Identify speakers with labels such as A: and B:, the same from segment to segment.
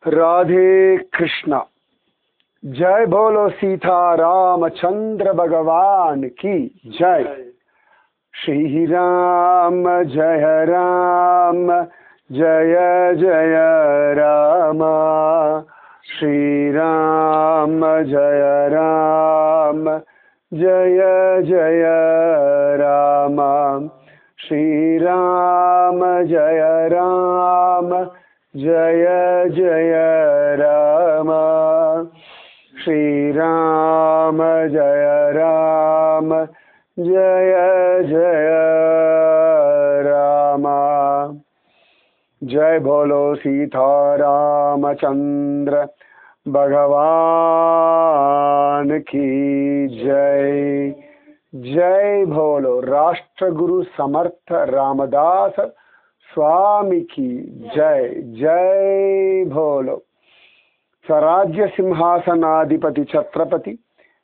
A: राधे कृष्णा। जय बोलो सीता रामचंद्र भगवान की जय। श्री राम जय राम जय जय राम। श्री राम जय राम जय जय राम। श्री राम जय राम जय जय राम। श्री राम जय राम जय जय राम। जय बोलो सीता रामचंद्र भगवान की जय। जय बोलो राष्ट्रगुरु समर्थ रामदास स्वामी की जय। जय बोलो स्वराज्य सिंहासनाधिपति छत्रपति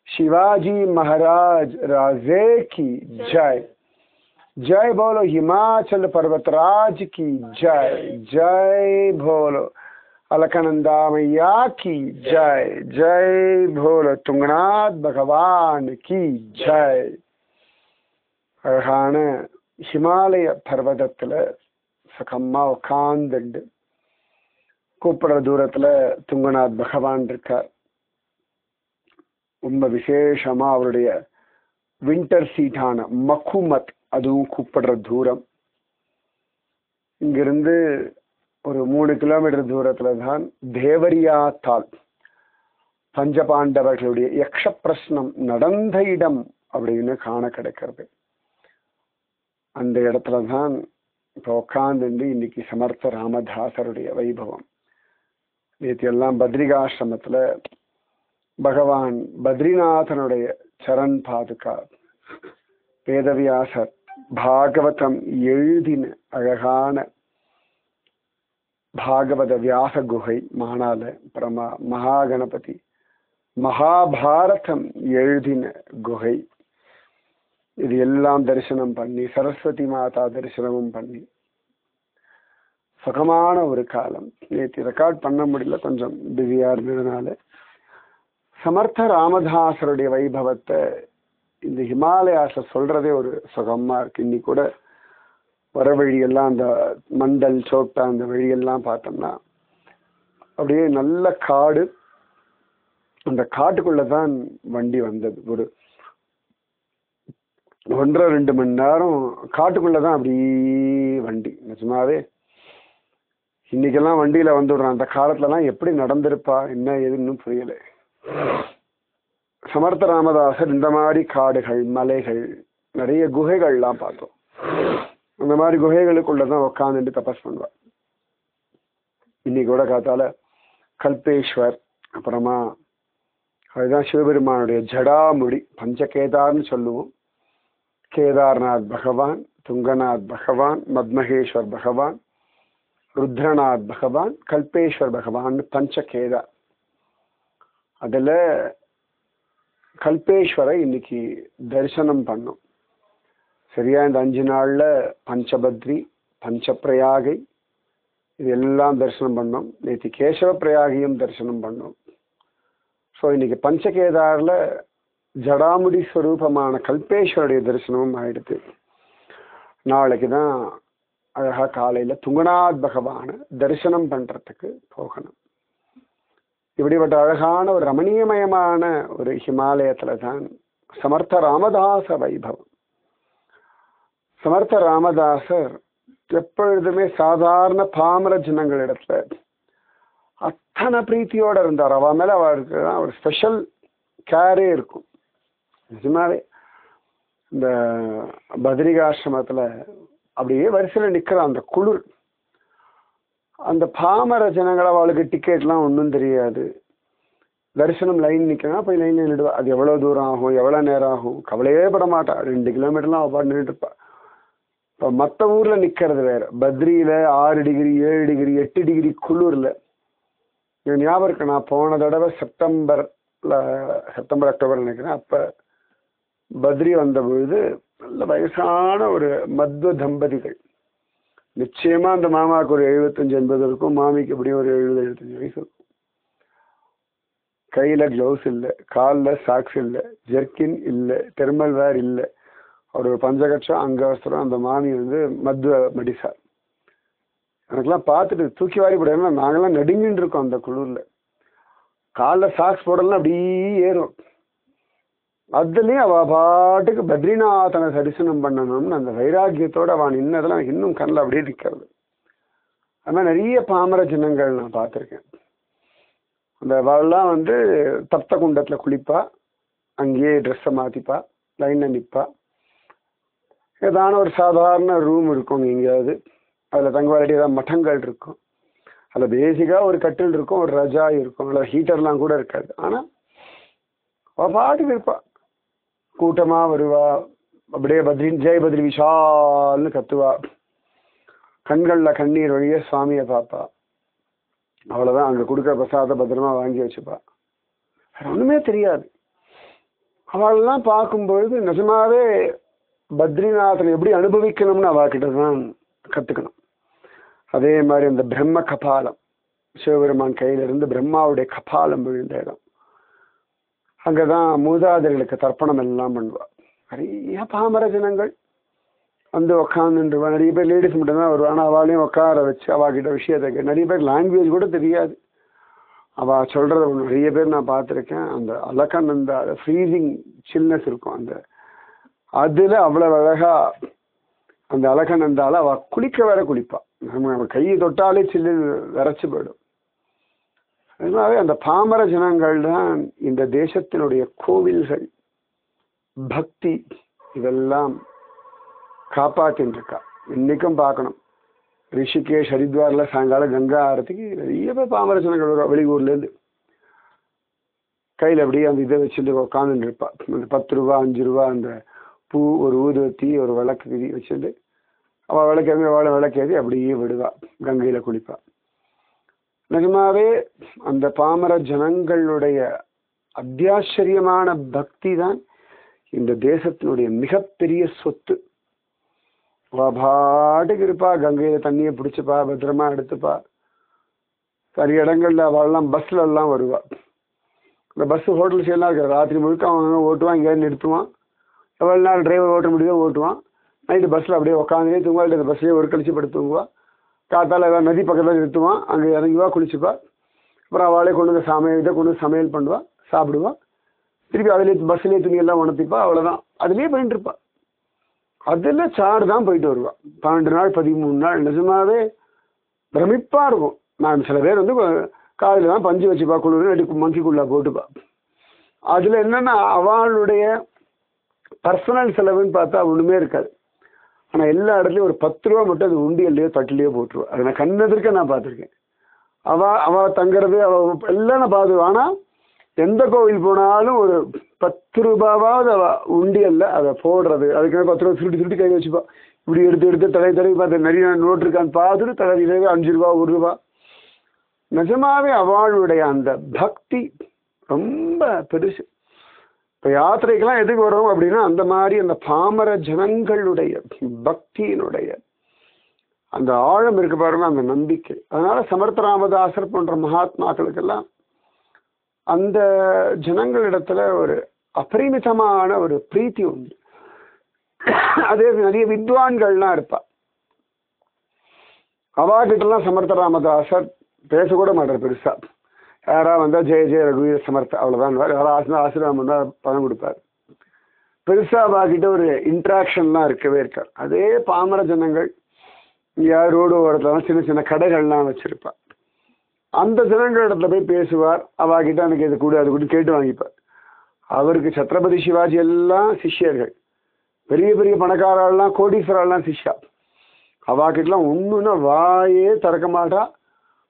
A: शिवाजी महाराज राजे की जय। जय बोलो हिमाचल पर्वतराज की जय। जय बोलो अलकनंदा मैया की जय। जय बोलो तुंगनाथ भगवान की जय। அழகான ஹிமாலய பர்வதத்துல சகமா உட்கார்ந்துண்டு கூப்பிடுற தூரத்துல துங்கநாத் பகவான் இருக்கார். ரொம்ப விசேஷமா அவருடைய வின்டர் சீட்டான மக்குமத் அதுவும் கூப்பிடுற தூரம். இங்கிருந்து ஒரு 3 கிலோமீட்டர் தூரத்துல தான் தேவரியா தால் பஞ்சபாண்டவர்களுடைய யக்ஷ பிரஸ்னம் நடந்த இடம் அப்படின்னு காண கிடைக்கிறது. அந்த இடத்துல தான் இப்போ உட்கார்ந்து இன்னைக்கு சமர்த்த ராமதாசருடைய வைபவம். நேற்று எல்லாம் பத்ரிகாசிரமத்துல பகவான் பத்ரிநாதனுடைய சரண் பாதுகா வேதவியாசர் பாகவதம் எழுதின அழகான பாகவத வியாச குகை மானால அப்புறமா மகாகணபதி மகாபாரதம் எழுதின குகை இது எல்லாம் தரிசனம் பண்ணி சரஸ்வதி மாதா தரிசனமும் பண்ணி சுகமான ஒரு காலம். நேற்று ரெக்கார்ட் பண்ண முடியல, கொஞ்சம் பிஸியா இருந்ததுனால. சமர்த்த ராமதாசருடைய வைபவத்தை இந்த ஹிமாலயாஸ்ல சொல்றதே ஒரு சுகமா இருக்கு. இன்னைக்கு கூட வர வழியெல்லாம் அந்த மண்டல் சோட்டா அந்த வழியெல்லாம் பார்த்தோம்னா அப்படியே நல்ல காடு. அந்த காட்டுக்குள்ளதான் வண்டி வந்தது. ஒரு 1.5-2 மணி நேரம் காட்டுக்குள்ளதான் அப்படியே வண்டி. நிஜமாவே இன்னைக்கெல்லாம் வண்டியில வந்துடுறான். அந்த காலத்துலலாம் எப்படி நடந்திருப்பா என்ன ஏதுன்னு புரியல. சமர்த்த ராமதாசர் இந்த மாதிரி காடுகள் மலைகள் நிறைய குகைகள்லாம் பார்த்தோம். அந்த மாதிரி குகைகளுக்குள்ளதான் உட்காந்துட்டு தபஸ் பண்ணுவார். இன்னைக்கு கூட காத்தால கல்பேஸ்வர் அப்புறமா அதுதான் சிவபெருமானுடைய ஜடாமுடி பஞ்சகேதார்னு சொல்லுவோம். கேதார்நாத் பகவான், துங்கநாத் பகவான், மத்மகேஸ்வர் பகவான், ருத்ரநாத் பகவான், கல்பேஸ்வர் பகவான் பஞ்சகேதார். அதுல கல்பேஸ்வரை இன்னைக்கு தரிசனம் பண்ணோம். சரியா இந்த 5 நாள்ல பஞ்சபத்ரி பஞ்சப்பிரயாகை இது எல்லாம் தரிசனம் பண்ணோம். நேற்று கேசவ பிரயாகையும் தரிசனம் பண்ணோம். ஸோ இன்னைக்கு பஞ்சகேதார்ல ஜடாமுடி ஸ்வரூபமான கல்பேஸ்வருடைய தரிசனமும் ஆயிடுது. நாளைக்கு தான் அழகா காலையில துங்கநாத் பகவான தரிசனம் பண்றதுக்கு போகணும். இப்படிப்பட்ட அழகான ஒரு ரமணீயமயமான ஒரு ஹிமாலயத்துல தான் சமர்த்த ராமதாச வைபவம். சமர்த்த ராமதாசர் எப்பொழுதுமே சாதாரண பாமர ஜனங்களிடத்துல அத்தனை பிரீத்தியோட இருந்தார். அவ மேல அவருக்கு ஒரு ஸ்பெஷல் கேரே இருக்கும். நிஜமாவே இந்த பத்ரிகாசிரமத்துல அப்படியே வரிசையில நிக்கிற அந்த குளிர், அந்த பாமர ஜனங்கள் அவளுக்கு டிக்கெட்லாம் ஒன்றும் தெரியாது. தரிசனம் லைன் நிற்கணும், போய் லைன்ல நின்றுடுவா. அது எவ்வளோ தூரம் ஆகும் எவ்வளோ நேரம் ஆகும் கவலையே பட மாட்டா. 2 கிலோமீட்டர்லாம் அவள் நின்றுட்டுப்பா. இப்போ மற்ற ஊர்ல நிக்கிறது வேற. பத்ரியில 6 டிகிரி 7 டிகிரி 8 டிகிரி குளிர்ல ஞாபகம் இருக்கு. நான் போன தடவை செப்டம்பர் அக்டோபர் நினைக்கிறேன். அப்ப பத்ரி வந்த பொழுது நல்ல வயசான ஒரு மத்வ தம்பதிகள். நிச்சயமா அந்த மாமாவுக்கு ஒரு 75-80 இருக்கும், மாமிக்கு எப்படியும் ஒரு 70-75 வயசு இருக்கும். கையில் க்ளவுஸ் இல்லை, காலில் சாக்ஸ் இல்லை, ஜெர்கின் இல்லை, தெர்மல் வேர் இல்லை. அவர் ஒரு பஞ்சகட்சம் அங்கவஸ்திரம். அந்த மாமி வந்து மத்வ மடிசார். எனக்கெல்லாம் பார்த்துட்டு தூக்கி வாரி போட, நாங்கெல்லாம் நடுங்கின்னு இருக்கோம் அந்த குளிரில். காலில் சாக்ஸ் போடலாம் அப்படியே ஏறும். அதுலேயும் அவள் பாட்டுக்கு பத்ரிநாதனை தரிசனம் பண்ணணும்னு அந்த வைராக்கியத்தோடு அவன் நின்னதெல்லாம் எனக்கு இன்னும் கண்ணில் அப்படியே நிற்கிறது. அது மாதிரி நிறைய பாமர ஜனங்கள் நான் பார்த்துருக்கேன். அந்த அவள்லாம் வந்து தப்த குண்டத்தில் குளிப்பா, அங்கேயே ட்ரெஸ்ஸை மாற்றிப்பா, லைனில் நிற்பா. ஏதான ஒரு சாதாரண ரூம் இருக்கும் எங்கேயாவது, அதில் தங்க வேண்டிய ஏதாவது மட்டங்கள் இருக்கும். அதில் பேசிக்காக ஒரு கட்டில் இருக்கும், ஒரு ரஜாய் இருக்கும், அதில் ஹீட்டர்லாம் கூட இருக்காது. ஆனால் அவள் பாட்டுக்கு இருப்பா. கூட்டமாக வருவா, அப்படியே ஜெய் பத்ரி விஷால்னு கத்துவா, கண்களில் கண்ணீர் வழியே சுவாமியை பார்ப்பா. அவ்வளோதான். அங்கே கொடுக்குற பிரசாத பத்திரமா வாங்கி வச்சுப்பா. ஒன்றுமே தெரியாது. அவளெல்லாம் பார்க்கும்பொழுது நிஜமாவே பத்ரிநாதனை எப்படி அனுபவிக்கணும்னு அவகிட்ட தான் கற்றுக்கணும். அதே மாதிரி அந்த பிரம்ம கபாலம், சிவபெருமான் கையிலிருந்து பிரம்மாவுடைய கபாலம் விழுந்த இடம். அங்கே தான் மூதாதைகளுக்கு தர்ப்பணம் எல்லாம் பண்ணுவா. நிறைய பாமர ஜனங்கள் வந்து உக்காந்துருவா. நிறைய பேர் லேடிஸ் மட்டும்தான் வருவா. ஆனால் அவளையும் உட்கார வச்சு அவகிட்ட விஷயத்தை நிறைய பேர் லாங்குவேஜ் கூட தெரியாது. அவள் சொல்கிறத நிறைய பேர் நான் பார்த்துருக்கேன். அந்த அலக்கநந்தா ஃப்ரீசிங் சில்னஸ் இருக்கும், அந்த அதில் அவ்வளோ அழகா அந்த அலக்கநந்தால அவள் குளிக்க வேற குளிப்பாள். நம்ம கையை தொட்டாலே சில்லு விரைச்சி போயிடும். அதனாலே அந்த பாமர ஜனங்கள் தான் இந்த தேசத்தினுடைய கோவில்கள், பக்தி இதெல்லாம் காப்பாற்றின்னு இருக்கா. இன்னைக்கும் பார்க்கணும், ரிஷிகேஷ் ஹரித்வாரில் சாயங்காலம் கங்கா ஆரத்திக்கு நிறைய பேர் பாமர ஜனங்கள் வருவா. வெளியூர்லேருந்து கையில் அப்படியே அந்த இதை வச்சுட்டு உட்காந்துட்டு இருப்பா. அந்த 10 ரூபா 5 ரூபா அந்த பூ, ஒரு ஊதுவத்தி, ஒரு விளக்கு வச்சுட்டு அவள் விளக்கேற்றி விளக்கேற்றி அப்படியே விடுவா, கங்கையில் குளிப்பா. நிஜமாவே அந்த பாமர ஜனங்களுடைய அத்தியாச்சரியமான பக்தி தான் இந்த தேசத்தினுடைய மிகப்பெரிய சொத்து. பாட்டுக்கு இருப்பா, கங்கையில தண்ணியை பிடிச்சிப்பா, பத்திரமா எடுத்துப்பா. நிறைய இடங்கள்ல அவள்லாம் பஸ்ல எல்லாம் வருவா. இந்த பஸ் ஹோட்டல் சைட்லாம் இருக்காது. ராத்திரி முழுக்க அவன் ஓட்டுவான், எங்கேயாவது நிறுத்துவான். எவ்வளோ நேரம் டிரைவர் ஓட்ட முடியுதோ ஓட்டுவான். நைட்டு பஸ்ஸில் அப்படியே உட்காந்துனே தூங்குவா, இல்லை பஸ்லேயே ஒரு கழிச்சு படுத்து தூங்குவா. காத்தால் ஏதாவது நதி பக்கத்தில் நிறுத்துவான், அங்கே இறங்குவா, குளிச்சுப்பா. அப்புறம் அவளே கொண்டு வந்து இதை கொண்டு வந்து சமையல் பண்ணுவா, சாப்பிடுவா. திருப்பி அதிலே பஸ்லேயே துணியெல்லாம் உணர்த்திப்பா. அவ்வளோதான், அதுலேயே போயிட்டு இருப்பா. அதில் சாடு தான் போயிட்டு வருவா. 12 நாள் 13 நாள். நிஜமாவே பிரமிப்பாக இருக்கும். நான் சில பேர் வந்து காலையில் தான் பஞ்சு வச்சுப்பா, குளிர் அடி மங்கிக்குள்ளே போட்டுப்பா. அதில் என்னென்னா அவளுடைய பர்சனல் செலவுன்னு பார்த்தா ஒன்றுமே இருக்காது. ஆனால் எல்லா இடத்துலையும் ஒரு 10 ரூபா மட்டும் அது உண்டியல்லையோ தட்டிலையோ போட்டுருவா. அதை நான் கண்ணெதிர்க்க நான் பார்த்துருக்கேன். அவள் தங்குறது அவள் எல்லாம் நான் பார்த்துருவேன். ஆனால் எந்த கோவில் போனாலும் ஒரு 10 ரூபாவாவது அவள் உண்டியல்ல அதை போடுறது. அதுக்கு 10 ரூபா சுருட்டி கை வச்சுப்பா. இப்படி எடுத்து தடவி பார்த்து நிறைய நோட்டு இருக்கான்னு பார்த்துட்டு தடவி 5 ரூபா 1 ரூபா. நிஜமாவே அவளுடைய அந்த பக்தி ரொம்ப பெருசு. இப்போ யாத்திரைக்கெல்லாம் எதுக்கு வரும் அப்படின்னா அந்த மாதிரி அந்த பாமர ஜனங்களுடைய பக்தியினுடைய அந்த ஆழம் இருக்கு பாருங்க, அந்த நம்பிக்கை. அதனால சமர்த்த ராமதாசர் போன்ற மகாத்மாக்களுக்கெல்லாம் அந்த ஜனங்களிடத்துல ஒரு அபரிமிதமான ஒரு பிரீத்தி உண்டு. அதே நிறைய வித்வான்கள்லாம் இருப்பா. அவாகிட்டெல்லாம் சமர்த்த ராமதாசர் பேசக்கூட மாட்டார் பெருசா. யாராவது வந்தால் ஜெய ஜெய ரகுவீர சமர்த்த அவ்வளோதான். யாராவது ஆசீர்வாதம் வந்தால் பணம் கொடுப்பார். பெருசாக அவாகிட்ட ஒரு இன்ட்ராக்ஷன்லாம் இருக்கவே இருக்கார். அதே பாமர ஜனங்கள் யார் ரோடு ஓரத்துலாம் சின்ன சின்ன கடைகள்லாம் வச்சிருப்பார். அந்த ஜனங்கள் இடத்துல போய் பேசுவார். அவாகிட்ட எனக்கு இது கூட அது கூட கேட்டு வாங்கிப்பார். அவருக்கு சத்ரபதி சிவாஜி எல்லாம் சிஷ்யர்கள், பெரிய பெரிய பணக்காரெல்லாம் கோடீஸ்வரெல்லாம் சிஷ்யா. அவாகிட்டலாம் ஒன்றுன்னா வாயே திறக்க மாட்டா.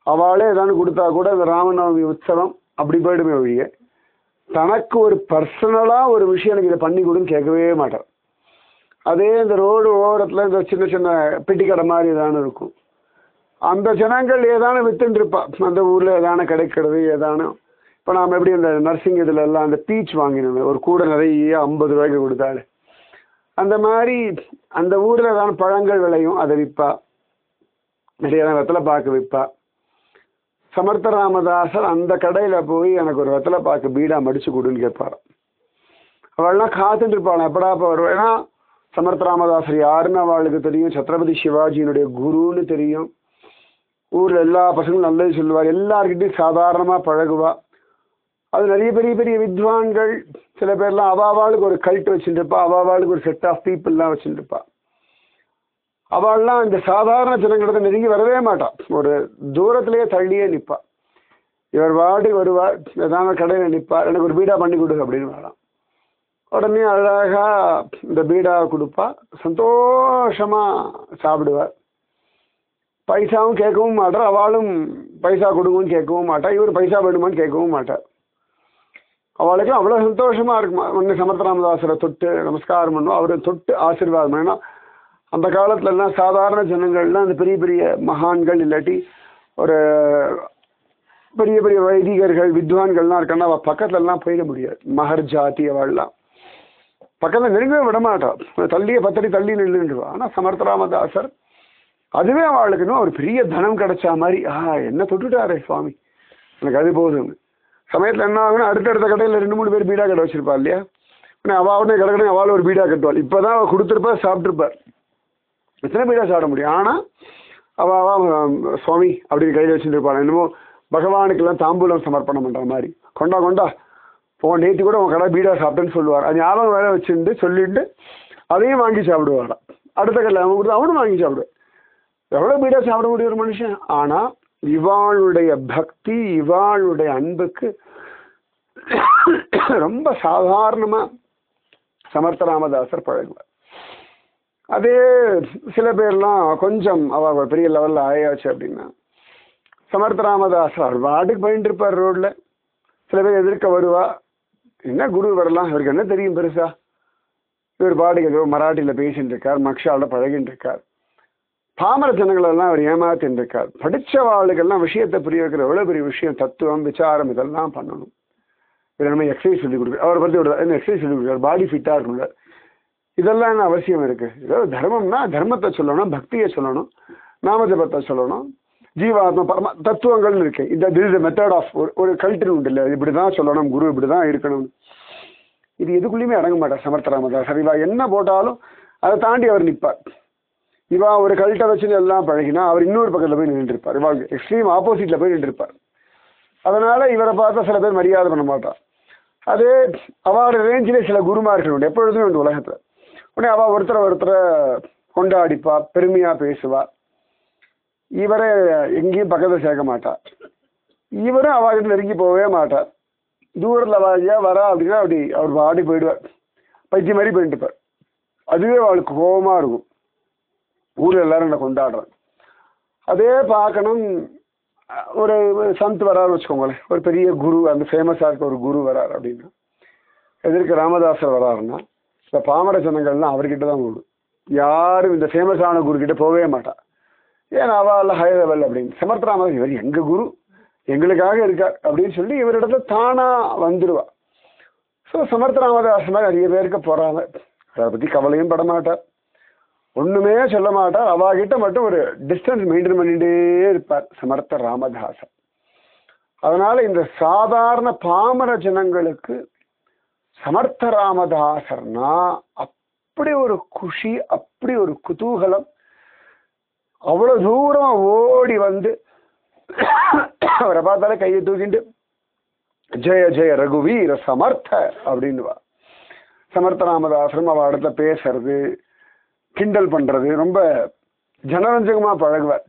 A: அவளே ஏதானு கொடுத்தா கூட அந்த ராமநவமி உற்சவம் அப்படி போயிடுமே ஒழிய தனக்கு ஒரு பர்சனலாக ஒரு விஷயம் எனக்கு இதை பண்ணி கொடுன்னு கேட்கவே மாட்டார். அதே இந்த ரோடு ஓரத்தில் இந்த சின்ன சின்ன பெட்டி கடை மாதிரி ஏதானு இருக்கும். அந்த ஜனங்கள் ஏதானு வித்துன்னு இருப்பா. அந்த ஊரில் ஏதானு கிடைக்கிறது ஏதானு. இப்போ நாம் எப்படி இந்த நர்சிங் இதில் எல்லாம் அந்த பீச் வாங்கினோம், ஒரு கூட நிறைய 50 ரூபாய்க்கு கொடுத்தாரு. அந்த மாதிரி அந்த ஊரில் ஏதான பழங்கள் விளையும், அதை விற்பா. நிறைய வெத்தலை பாக்கு விற்பா. சமர்த்த ராமதாசர் அந்த கடையில போய் எனக்கு ஒரு வெத்தலை பாக்கு பீடா மடிச்சு கொடுன்னு கேட்பாரு. அவள்லாம் காத்துட்டு இருப்பாள் எப்படாப்ப வருவாள். ஏன்னா சமர்த்த ராமதாசர் யாருன்னு அவளுக்கு தெரியும், சத்ரபதி சிவாஜியினுடைய குருன்னு தெரியும். ஊர்ல எல்லா பசங்களும் நல்லது சொல்லுவார், எல்லார்கிட்டையும் சாதாரணமா பழகுவா. அது நிறைய பெரிய பெரிய வித்வான்கள் சில பேர்லாம் அவாவாளுக்கு ஒரு கல்ட் வச்சுட்டு இருப்பா, அவாவாளுக்கு ஒரு செட் ஆஃப் பீப்புள்லாம் வச்சுட்டு இருப்பா. அவள்லாம் இந்த சாதாரண ஜனங்களிடத்தை நெருங்கி வரவே மாட்டான், ஒரு தூரத்திலேயே தள்ளியே நிற்பா. இவர் வாட்டுக்கு வருவார், ஏதாவது கடையில் நிற்பார், எனக்கு ஒரு பீடா பண்ணி கொடு அப்படின்னு வரலாம். உடனே அழகா இந்த பீடா கொடுப்பா, சந்தோஷமா சாப்பிடுவார். பைசாவும் கேட்கவும் மாட்டார், அவளும் பைசா கொடுங்கன்னு கேட்கவும் மாட்டா, இவர் பைசா வேணுமான்னு கேட்கவும் மாட்டார். அவளுக்கு அவ்வளோ சந்தோஷமா இருக்குமா. ஒன்று சமர்த்த ராமதாசரை தொட்டு நமஸ்காரம் பண்ணுவோம், அவரை தொட்டு ஆசீர்வாதம். ஏன்னா அந்த காலத்துல எல்லாம் சாதாரண ஜனங்கள்லாம் அந்த பெரிய பெரிய மகான்கள் இல்லாட்டி ஒரு பெரிய பெரிய வைதிகர்கள் வித்வான்கள்லாம் இருக்காங்கன்னா அவள் பக்கத்துல எல்லாம் போயிட முடியாது. மகர் ஜாதி அவள்லாம் பக்கத்தில் நெருங்கவே விடமாட்டான், தள்ளியே 10 அடி தள்ளி நின்றுடுவா. ஆனால் சமர்த்த ராமதாசர் அதுவே அவளுக்குன்னு ஒரு பெரிய தனம் கிடைச்சா மாதிரி, என்ன தொட்டுட்டாரே சுவாமி, எனக்கு அது போதும். சமயத்தில் என்ன ஆகுனா அடுத்தடுத்த கடையில் 2-3 பேர் பீடா கடை வச்சிருப்பா இல்லையா, அவளுடைய கடை அவள் ஒரு பீடா கட்டுவாள். இப்போதான் அவள் கொடுத்துருப்பா, சாப்பிட்ருப்பார், எத்தனை பீடா சாப்பிட முடியும். ஆனால் அவள் சுவாமி அப்படின்னு கையில் வச்சுட்டு இருப்பாள். என்னமோ பகவானுக்கெல்லாம் தாம்பூலம் சமர்ப்பணம் பண்ணுற மாதிரி, கொண்டா கொண்டா நேற்று கூட உன் கடை பீடா சாப்பிட்டேன்னு சொல்லுவார். அது ஞாபகம் வேலை வச்சுட்டு சொல்லிட்டு அதையும் வாங்கி சாப்பிடுவாராம். அடுத்த கடையில் அவன் கொடுத்து அவனும் வாங்கி சாப்பிடுவார். எவ்வளோ பீடா சாப்பிட முடியும் ஒரு மனுஷன். ஆனால் இவாளுடைய பக்தி இவாளுடைய அன்புக்கு ரொம்ப சாதாரணமாக சமர்த்த ராமதாசர் பழகுவார். அதே சில பேர்லாம் கொஞ்சம் அவ பெரிய லெவலில் ஆயாச்சு அப்படின்னா சமர்த்த ராமதாசர் அவர் வாட்டுக்கு போயிட்டு இருப்பார் ரோட்ல. சில பேர் எதிர்க்க வருவா, என்ன குரு வரலாம், இவருக்கு என்ன தெரியும் பெருசா, இவர் பாட்டுக்கு ஏதோ மராட்டியில் பேசிட்டு இருக்கார், மக்ஷாவில் பழகிட்டு இருக்கார். பாமர ஜனங்களெல்லாம் அவர் ஏமாத்தின்னு இருக்கார். படித்த வாழ்க்கெல்லாம் விஷயத்தை புரிய வைக்கிற எவ்வளோ பெரிய விஷயம், தத்துவம் விசாரம் இதெல்லாம் பண்ணணும். இவர் நம்ம எக்ஸசைஸ் சொல்லி கொடுக்குறாரு, அவரை பற்றி ஒரு எக்ஸசைஸ் சொல்லி கொடுக்குறாரு, பாடி ஃபிட்டாக இருக்கணும்ல. இதெல்லாம் என்ன அவசியம் இருக்கு. ஏதோ தர்மம்னா தர்மத்தை சொல்லணும், பக்தியை சொல்லணும், நாமஜபத்தை சொல்லணும், ஜீவாத்மா பரம தத்துவங்கள்னு இருக்கு. இந்த திஸ் மெத்தட் ஆஃப் ஒரு கல்ச்சர் உண்டு இல்லை, இப்படிதான் சொல்லணும், குரு இப்படிதான் இருக்கணும். இது எதுக்குள்ளேயுமே அடங்க மாட்டார் சமர்த்த ராமதாசர். இவா என்ன போட்டாலும் அதை தாண்டி அவர் நிற்பார். இவா ஒரு கல்ட்டை வச்சுன்னு எல்லாம் பழகினா அவர் இன்னொரு பக்கத்தில் போய் நின்றுருப்பார், இவா எக்ஸ்ட்ரீம் ஆப்போசிட்ல போய் நின்றுருப்பார். அதனால இவரை பார்த்தா சில பேர் மரியாதை பண்ண மாட்டார். அதே அவரோட ரேஞ்சிலே சில குருமார்கள் உண்டு, எப்பொழுதுமே உண்டு உலகத்துல. உடனே அவ ஒருத்தரை கொண்டாடிப்பா, பெருமையா பேசுவா. இவரை எங்கேயும் பக்கத்தில் சேர்க்க மாட்டார். இவரும் அவகிட்ட நெருங்கி போகவே மாட்டார். தூரத்தில் அவா வரா அப்படின்னா அப்படி அவர் பாடி போயிடுவார், பைத்திய மாதிரி போயிட்டு இருப்பார். அதுவே அவளுக்கு கோபமா இருக்கும், ஊரில் எல்லாரும் என்ன கொண்டாடுறாங்க. அதே பார்க்கணும், ஒரு சந்த் வராரு வச்சுக்கோங்களேன், ஒரு பெரிய குரு, அந்த ஃபேமஸாக இருக்க ஒரு குரு வராரு அப்படின்னா, எதிர்க்க ராமதாசர் வராருன்னா இந்த பாமர ஜனங்கள்லாம் அவர்கிட்ட தான் ஓடும். யாரும் இந்த ஃபேமஸான குரு கிட்ட போகவே மாட்டா. ஏன்னா அவள் ஹை லெவல் அப்படின்னு. சமர்த்த ராமதாஸ் இவர் எங்க குரு, எங்களுக்காக இருக்கார் அப்படின்னு சொல்லி இவரிடத்துல தானா வந்துடுவா. ஸோ சமர்த்த ராமதாஸ் மாதிரி நிறைய பேருக்கு போறாங்க, அதை பற்றி கவலையும் பட மாட்டார், ஒண்ணுமே சொல்ல மாட்டார். அவகிட்ட மட்டும் ஒரு டிஸ்டன்ஸ் மெயின்டைன் பண்ணிட்டே இருப்பார் சமர்த்த ராமதாசர். அதனால இந்த சாதாரண பாமர ஜனங்களுக்கு சமர்த்த ராமதாசர்னா அப்படி ஒரு குஷி, அப்படி ஒரு குதூகலம். அவ்வளவு தூரம் ஓடி வந்து அவரை பார்த்தாலே கையை தூக்கிட்டு ஜெய ஜெய ரகுவீர சமர்த்த அப்படின்னுவா. சமர்த்த ராமதாசரும் அவ இடத்துல பேசுறது, கிண்டல் பண்றது, ரொம்ப ஜனரஞ்சகமா பழகுவார்.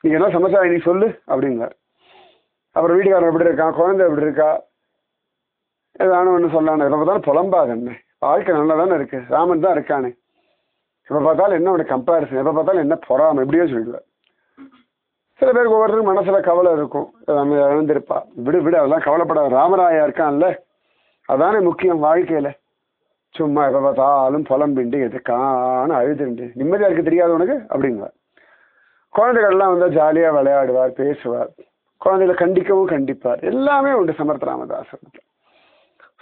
A: நீங்க என்ன சமச்சா நீ சொல்லு அப்படிங்கிறார். அப்புறம் வீட்டுக்காரன் எப்படி இருக்கான், குழந்தை எப்படி இருக்கா, ஏதானு ஒன்று சொல்லானே, எப்போ பார்த்தாலும் புலம்பாது. என்ன வாழ்க்கை நல்லா தானே இருக்கு, ராமன் தான் இருக்கானே, எப்போ பார்த்தாலும் என்ன உனக்கு கம்பேரிசன், எப்போ பார்த்தாலும் என்ன பொறாம, எப்படியோ சொல்லிடுவார். சில பேருக்கு ஒவ்வொருத்தருக்கும் மனசுல கவலை இருக்கும், நம்ம இழந்திருப்பா, விடு விடு அதெல்லாம் கவலைப்படாத, ராமராயா இருக்கான்ல அதானே முக்கியம் வாழ்க்கையில. சும்மா எப்போ பார்த்தாலும் புலம்பிண்டு எதுக்கான அழுதுண்டு நிம்மதியா இருக்க தெரியாது உனக்கு அப்படிங்குவார். குழந்தைகள்லாம் வந்தால் ஜாலியாக விளையாடுவார், பேசுவார், குழந்தைகளை கண்டிக்கவும் கண்டிப்பார், எல்லாமே உண்டு சமர்த்த ராமதாசர்.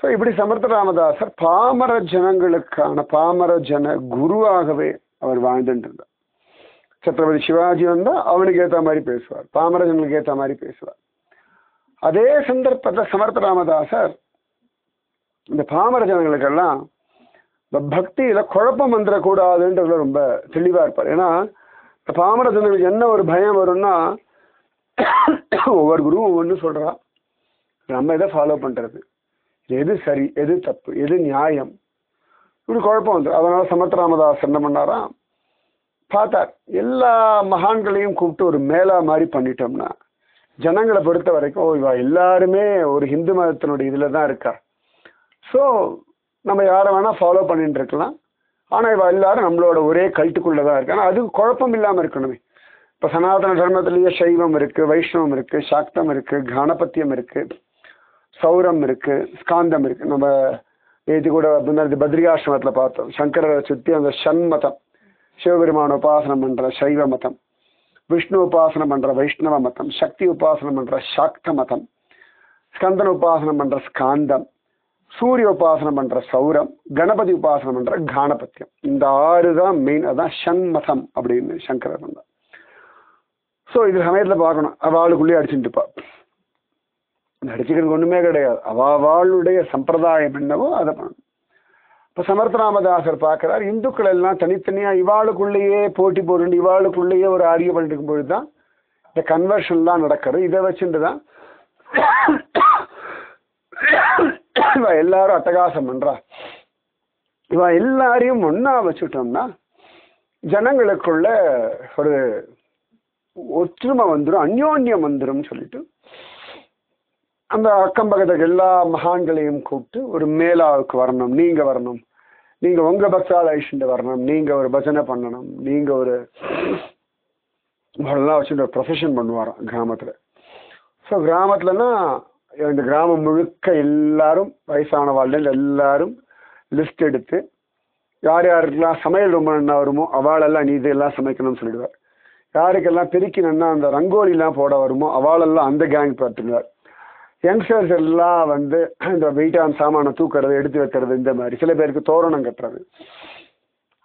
A: ஸோ இப்படி சமர்த்த ராமதாசர் பாமர ஜனங்களுக்கான பாமர ஜன குருவாகவே அவர் வாழ்ந்துட்டு இருந்தார். சத்ரபதி சிவாஜி வந்தால் அவனுக்கு ஏற்ற மாதிரி பேசுவார், பாமரஜனுக்கு ஏற்ற மாதிரி பேசுவார். அதே சந்தர்ப்பத்தில் சமர்த்த ராமதாசர் இந்த பாமர ஜனங்களுக்கெல்லாம் இந்த பக்தியில குழப்பம் வந்துடக்கூடாதுன்றதுல ரொம்ப தெளிவா இருப்பார். ஏன்னா இந்த பாமர ஜனங்களுக்கு என்ன ஒரு பயம் வரும்னா, ஒவ்வொரு குருவும் ஒவ்வொன்று சொல்றா, நம்ம எதை ஃபாலோ பண்றது, எது சரி எது தப்பு எது நியாயம், இப்படி குழப்பம் வந்து. அதனால சமர்த்த ராமதாஸ் என்ன பண்ணாரா, பார்த்தார் எல்லா மகான்களையும் கூப்பிட்டு ஒரு மேலா மாதிரி பண்ணிட்டோம்னா ஜனங்களை பொறுத்த வரைக்கும் இவா எல்லாருமே ஒரு ஹிந்து மதத்தினுடைய இதில் தான் இருக்கா, ஸோ நம்ம யாரை வேணால் ஃபாலோ பண்ணிட்டு இருக்கலாம், ஆனால் இவ எல்லாரும் நம்மளோட ஒரே கல்ட்டுக்குள்ளே தான் இருக்கு. ஆனால் அது குழப்பம் இல்லாமல் இருக்கணுமே. இப்போ சனாதன தர்மத்திலேயே சைவம் இருக்குது, வைஷ்ணவம் இருக்குது, சாக்தம் இருக்குது, கணபத்தியம் இருக்குது, சௌரம் இருக்குது, ஸ்காந்தம் இருக்குது. நம்ம நேற்று கூட பத்ரிகாசிரமத்தில் பார்த்தோம், சங்கரரை சுற்றி அந்த ஷண்மதம், சிவபெருமான உபாசனம் பண்ணுற சைவ மதம், விஷ்ணு உபாசனம் பண்ணுற வைஷ்ணவ மதம், சக்தி உபாசனம் பண்ணுற சாக்த மதம், ஸ்கந்தன உபாசனம் பண்ணுற ஸ்காந்தம், சூரிய உபாசனம் பண்ற சௌரம், கணபதி உபாசனம் பண்ற கானபத்தியம். இந்த 6 தான் மெயின். அதான் ஷண்மதம் அப்படின்னு சங்கரர் பண்ணார். ஸோ இது சமயத்தில் பார்க்கணும், அவளுக்குள்ளேயே அடிச்சுட்டுப்பா, அடிச்சுக்கிறது ஒண்ணுமே கிடையாது. அவளுடைய சம்பிரதாயம் என்னவோ அதை பண்ணணும். இப்போ சமர்த்த ராமதாசர் பார்க்கிறார், இந்துக்கள் எல்லாம் தனித்தனியா இவாளுக்குள்ளேயே போட்டி போட்டு இவாளுக்குள்ளேயே ஒரு ஆரிய பண்ணிட்டு இருக்கும்பொழுது தான் இந்த கன்வர்ஷன்லாம் நடக்கிறது. இதை வச்சுட்டு தான் இவ எல்லாரும் அட்டகாசம் பண்றா. இவ எல்லாரையும் ஒன்னா வச்சுட்டோம்னா ஜனங்களுக்குள்ள ஒரு ஒற்றுமை வந்துடும், அந்யோன்யம் வந்துடும் சொல்லிட்டு அந்த அக்கம் பக்கத்துக்கு எல்லா மகான்களையும் கூப்பிட்டு ஒரு மேலாவுக்கு வரணும், நீங்க வரணும், நீங்க உங்க பக்தால் ஐஷண்டு வரணும், நீங்க ஒரு பஜனை பண்ணணும், நீங்க ஒரு வச்சுட்டு ஒரு ப்ரொஃபஷன் பண்ணுவாராம் கிராமத்துல. ஸோ கிராமத்துலன்னா இந்த கிராமம் முழுக்க எல்லாரும் வயசானவாழ்ல எல்லாரும் லிஸ்ட் எடுத்து யார் யாருக்கெல்லாம் சமையல் ரொம்ப நல்லா வருமோ அவளெல்லாம் நீ இதெல்லாம் சமைக்கணும்னு சொல்லிடுவார். யாருக்கெல்லாம் பெருக்கினா அந்த ரங்கோலிலாம் போட வருமோ அவளெல்லாம் அந்த கேங் பார்த்துடுவார். யங்ஸ்டர்ஸ் எல்லாம் வந்து இந்த வெயிட்டான சாமானை தூக்கிறது, எடுத்து வைக்கிறது, இந்த மாதிரி சில பேருக்கு தோரணம் கட்டுறது.